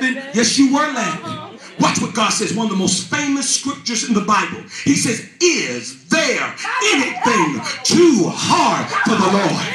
laughing. Yes, you were laughing. Watch what God says. One of the most famous scriptures in the Bible. He says, is there anything too hard for the Lord?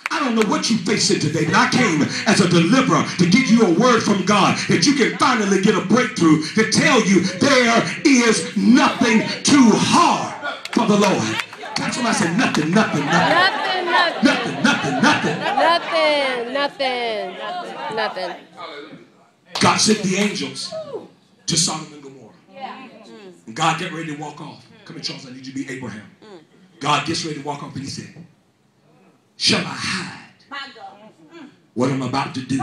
I don't know what you're facing today, but I came as a deliverer to give you a word from God that you can finally get a breakthrough to tell you there is nothing too hard for the Lord. Can somebody say nothing, nothing, nothing, nothing, nothing, nothing, nothing, nothing. God sent the angels to Sodom and Gomorrah. And God get ready to walk off. Come here, Charles, I need you to be Abraham. God gets ready to walk off and he said, shall I hide what I'm about to do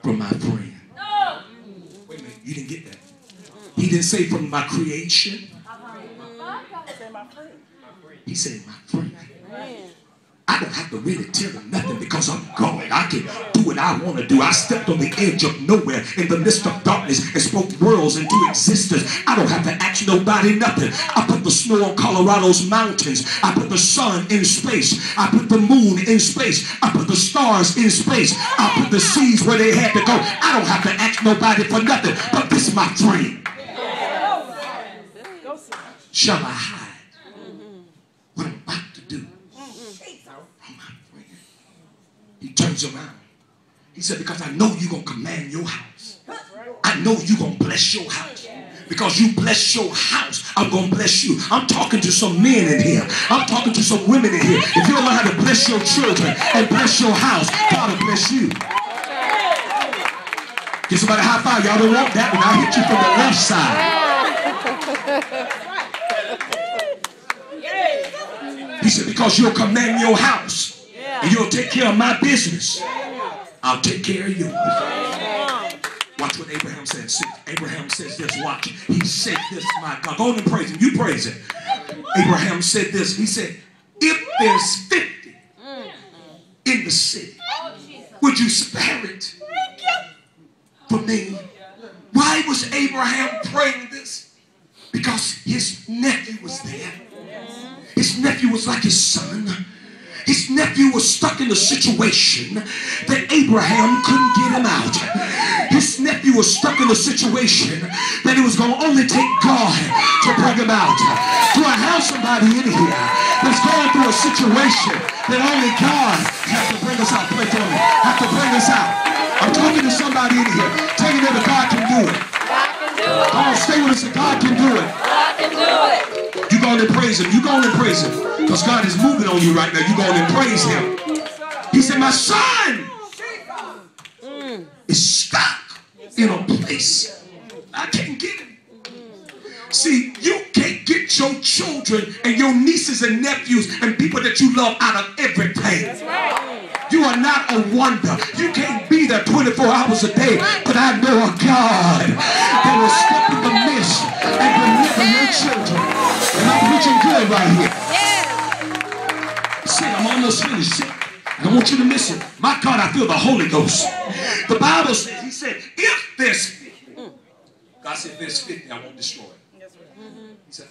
from my friend? Wait a minute, you didn't get that. He didn't say from my creation. He said my friend. I don't have to really tell him nothing because I'm going. I can do what I want to do. I stepped on the edge of nowhere in the midst of darkness and spoke worlds into existence. I don't have to ask nobody nothing. I put the snow on Colorado's mountains. I put the sun in space. I put the moon in space. I put the stars in space. I put the seas where they had to go. I don't have to ask nobody for nothing. But this is my friend. Shall I hide what I'm about to do? He turns around. He said, because I know you're going to command your house. I know you're going to bless your house. Because you bless your house, I'm going to bless you. I'm talking to some men in here. I'm talking to some women in here. If you don't know how to bless your children and bless your house, God will bless you. Give somebody a high five. Y'all don't want that one. I'll hit you from the left side. He said, because you'll command your house. And you'll take care of my business. I'll take care of yours. Watch what Abraham said. See, Abraham says this. Watch. He said this, my God. Go on and praise him. You praise him. Abraham said this. He said, if there's 50 in the city, would you spare it for me? Why was Abraham praying this? Because his nephew was there. His nephew was like his son. His nephew was stuck in a situation that Abraham couldn't get him out. His nephew was stuck in a situation that it was going to only take God to bring him out. Do I have somebody in here that's going through a situation that only God has to bring us out? Play for me. Have to bring us out. I'm talking to somebody in here. Tell you that God can do it. Come on, stay with us. God can do it. God can do it. You go on and praise him. You go on and praise him. Because God is moving on you right now. You go on and praise him. He said, my son is stuck in a place I can't get him. See, you can't get your children and your nieces and nephews and people that you love out of everything. You are not a wonder. You can't be there 24 hours a day, but I know a God that will step in the midst and deliver your children. And I'm preaching good right here. Sit, I'm almost finished. Sit. I don't want you to miss it. My God, I feel the Holy Ghost. The Bible says, he said, if there's 50, God said, if there's 50, I won't destroy it. He said,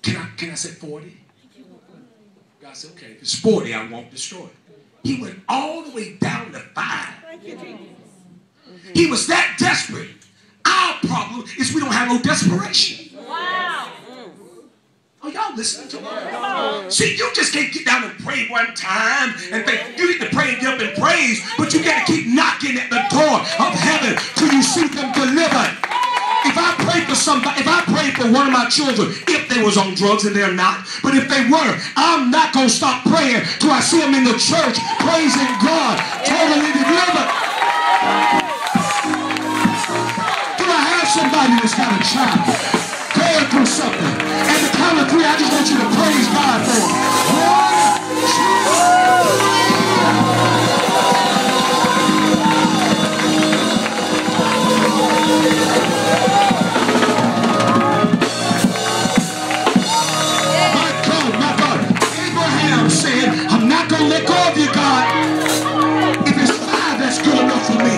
can I say 40? God said, okay, if it's 40, I won't destroy it. He went all the way down to 5. He was that desperate. Our problem is we don't have no desperation. Wow. Oh, y'all listening to me? See, you just can't get down and pray one time and think you need to pray and get up and praise, but you got to keep knocking at the door of heaven till you see them delivered. If I pray for somebody, if I pray for one of my children, if they was on drugs and they're not, but if they were, I'm not going to stop praying till I see them in the church praising God, totally delivered. Do I have somebody that's got a child going through something? At the count of 3, I just want you to praise God for them. 1, 2, 3. My God. Abraham said, I'm not going to let go of you, God. If it's 5, that's good enough for me.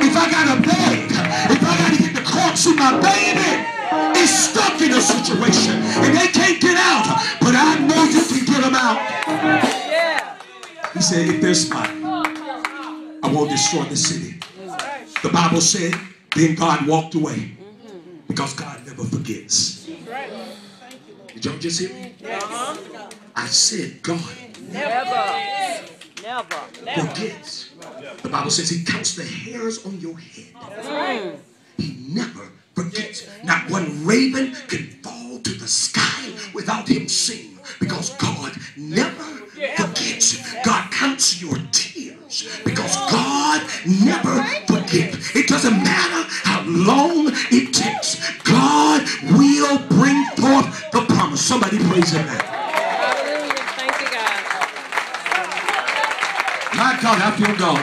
If I got to beg, if I got to get the corpse of my baby, is stuck in a situation and they can't get out, but I know you can get them out. He said, if there's 5, I going to destroy the city. The Bible said, then God walked away. Because God never forgets. Did y'all just hear me? I said God never forgets. The Bible says he counts the hairs on your head. He never forgets. Not one raven can fall to the sky without him seeing. Because God never forgets. God counts your tears. Because God never forgets. It doesn't matter how long it takes. God will bring forth the promise. Somebody praise him now. Hallelujah. Thank you, God. My God, I feel God.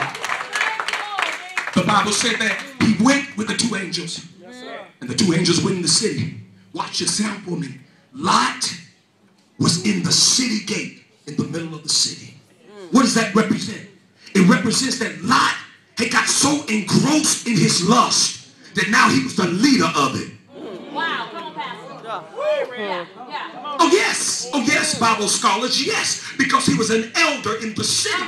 The Bible said that he went with the two angels. And the two angels went in the city. Watch this out for me. Lot was in the city gate in the middle of the city. What does that represent? It represents that Lot had got so engrossed in his lust that now he was the leader of it. Wow, come on, Pastor. Oh yes, Bible scholars, yes, because he was an elder in the city.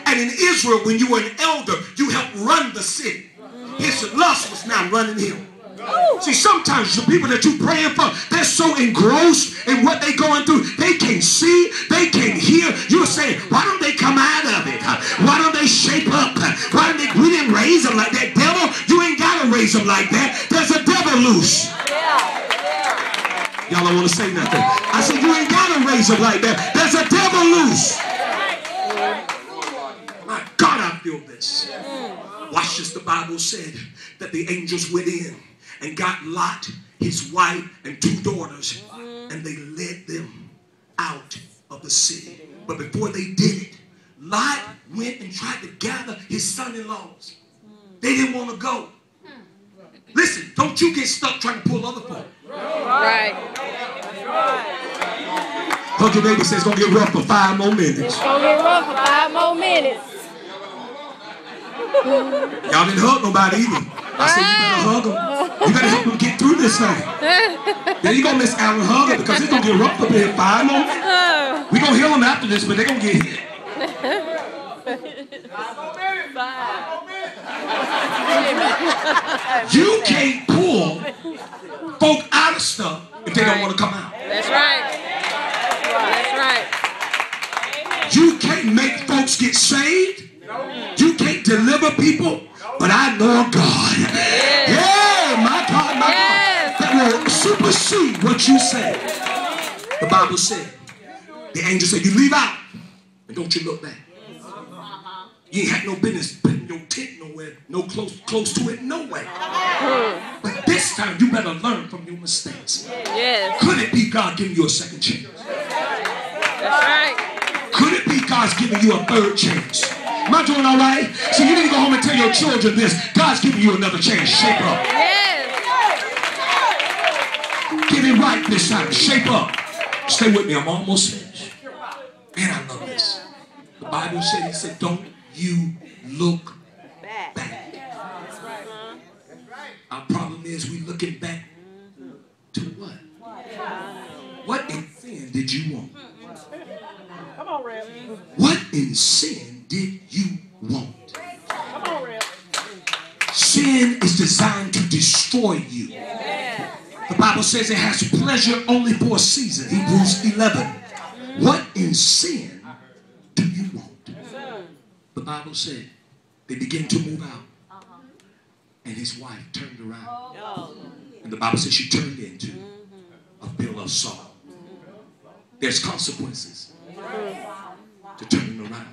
And in Israel, when you were an elder, you helped run the city. His lust was now running him. See, sometimes the people that you're praying for, they're so engrossed in what they're going through, they can't see, they can't hear. You're saying, why don't they come out of it? Why don't they shape up? Why don't they, we didn't raise them like that. Devil, you ain't got to raise them like that. There's a devil loose. Y'all don't want to say nothing. I said, you ain't got to raise them like that. There's a devil loose. My God, I feel this. Watch this. The Bible said that the angels went in and got Lot, his wife, and two daughters, and they led them out of the city. But before they did it, Lot went and tried to gather his son-in-laws. They didn't want to go. Listen, don't you get stuck trying to pull other folk. Right. Hug your neighbor, says it's going to get rough for 5 more minutes. It's going to get rough for 5 more minutes. Y'all didn't hug nobody either. I said you better hug them. You better help them get through this thing. Then you going to miss Alan hug her because it's going to get rough up here 5 more minutes. We're going to heal them after this, but they're going to get hit. You can't pull folk out of stuff if they don't want to come out. That's right. That's right. You can't make folks get saved. You can't deliver people. But I know a God. Yeah, my God, my God. That will supersede what you say. The Bible said, the angel said, you leave out and don't you look back. You ain't had no business putting your tent nowhere, no close to it, no way. But this time you better learn from your mistakes. Yes. Could it be God giving you a second chance? That's right. Could it be God's giving you a third chance? Am I doing all right? So you need to go home and tell your children this. God's giving you another chance. Shape up. Yes. Get it right this time. Shape up. Stay with me. I'm almost finished. Man, I love this. The Bible said, he said, don't you look back. Our problem is we looking back to what? What in sin did you want? Come on, Rev. What in sin did you want? Come on, Rev. Sin is designed to destroy you. The Bible says it has pleasure only for a season. Hebrews 11. What in sin do you want? The Bible said they began to move out. And his wife turned around. And the Bible says she turned into a pillar of salt. There's consequences to turning around.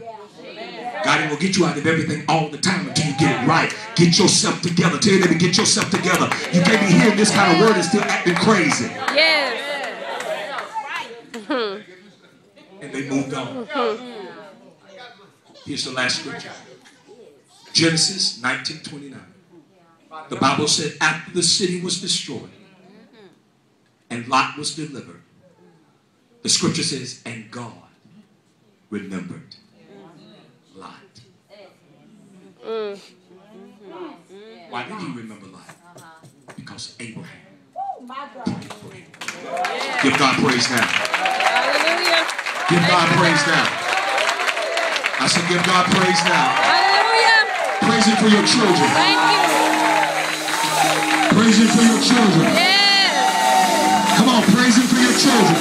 God ain't gonna get you out of everything all the time until you get it right. Get yourself together. Tell your neighbor, get yourself together. You can't be hearing this kind of word and still acting crazy. Yes. And they moved on. Here's the last scripture. Genesis 19:29. The Bible said after the city was destroyed and Lot was delivered, the scripture says, and God remembered Lot. Why did he remember Lot? Because Abraham prayed for him. Give God praise now. Hallelujah. Give God praise now. I said give God praise now. Hallelujah. Praise him for your children. Thank you. Praise him for your children. Yes. Come on, praise him for your children.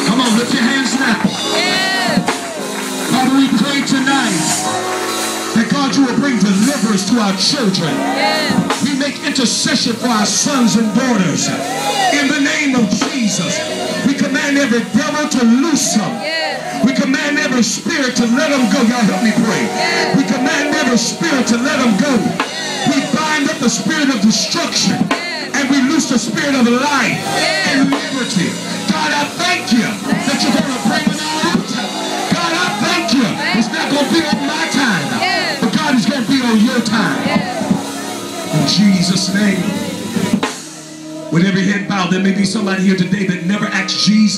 Come on, lift your hands now. Yes. Father, we pray tonight that God, you will bring deliverance to our children. Yes. We make intercession for our sons and daughters. In the name of Jesus, we command every devil to loose them. Yes. We command every spirit to let them go. Y'all help me pray. Yes. We command every spirit to let them go. We bind up the spirit of destruction. Yes. And we loose the spirit of life and liberty. God, I thank you that you're going to bring them out. God, I thank you. It's not going to be on my time. Yes. But God, is going to be on your time. Yes. In Jesus' name. With every head bowed, there may be somebody here today that never asked Jesus